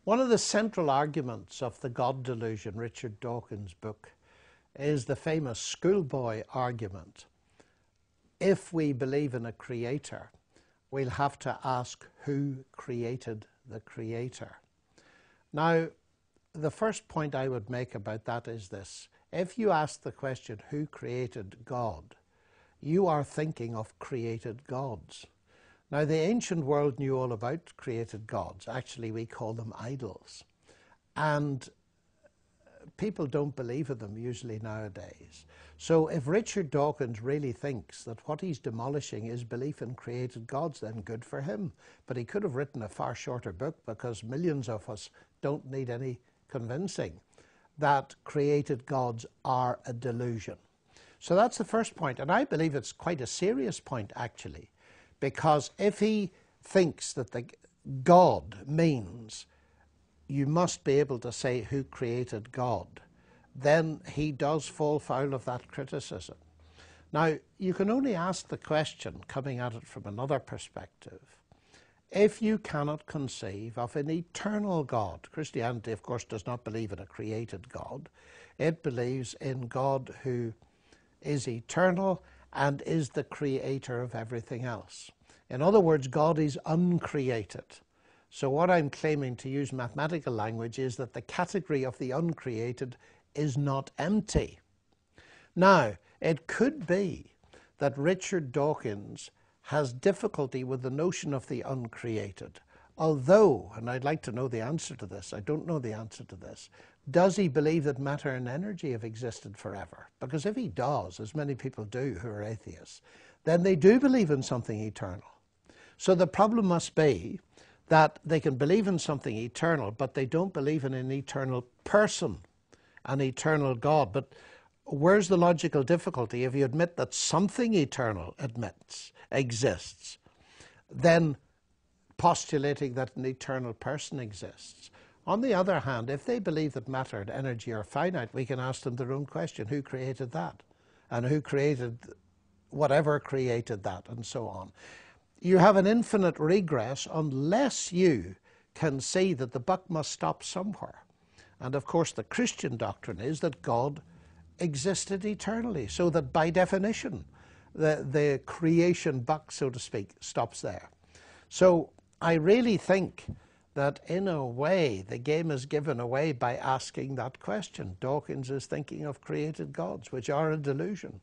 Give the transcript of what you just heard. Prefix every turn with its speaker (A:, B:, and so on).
A: One of the central arguments of the God delusion, Richard Dawkins' book, is the famous schoolboy argument. If we believe in a creator, we'll have to ask who created the creator. Now, the first point I would make about that is this. If you ask the question, who created God, you are thinking of created gods. Now, the ancient world knew all about created gods. Actually, we call them idols. And people don't believe in them usually nowadays. So if Richard Dawkins really thinks that what he's demolishing is belief in created gods, then good for him. But he could have written a far shorter book, because millions of us don't need any convincing that created gods are a delusion. So that's the first point. And I believe it's quite a serious point, actually. Because if he thinks that the God means you must be able to say who created God, then he does fall foul of that criticism. Now, you can only ask the question, coming at it from another perspective, if you cannot conceive of an eternal God. Christianity, of course, does not believe in a created God. It believes in God who is eternal and is the creator of everything else. In other words, God is uncreated. So what I'm claiming, to use mathematical language, is that the category of the uncreated is not empty. Now, it could be that Richard Dawkins has difficulty with the notion of the uncreated, although, and I'd like to know the answer to this, I don't know the answer to this, does he believe that matter and energy have existed forever? Because if he does, as many people do who are atheists, then they do believe in something eternal. So the problem must be that they can believe in something eternal, but they don't believe in an eternal person, an eternal God. But where's the logical difficulty? If you admit that something eternal exists, then postulating that an eternal person exists. On the other hand, if they believe that matter and energy are finite, we can ask them their own question: who created that? And who created whatever created that, and so on. You have an infinite regress unless you can see that the buck must stop somewhere. And of course, the Christian doctrine is that God existed eternally, so that by definition, the creation buck, so to speak, stops there. So I really think that in a way the game is given away by asking that question. Dawkins is thinking of created gods, which are a delusion.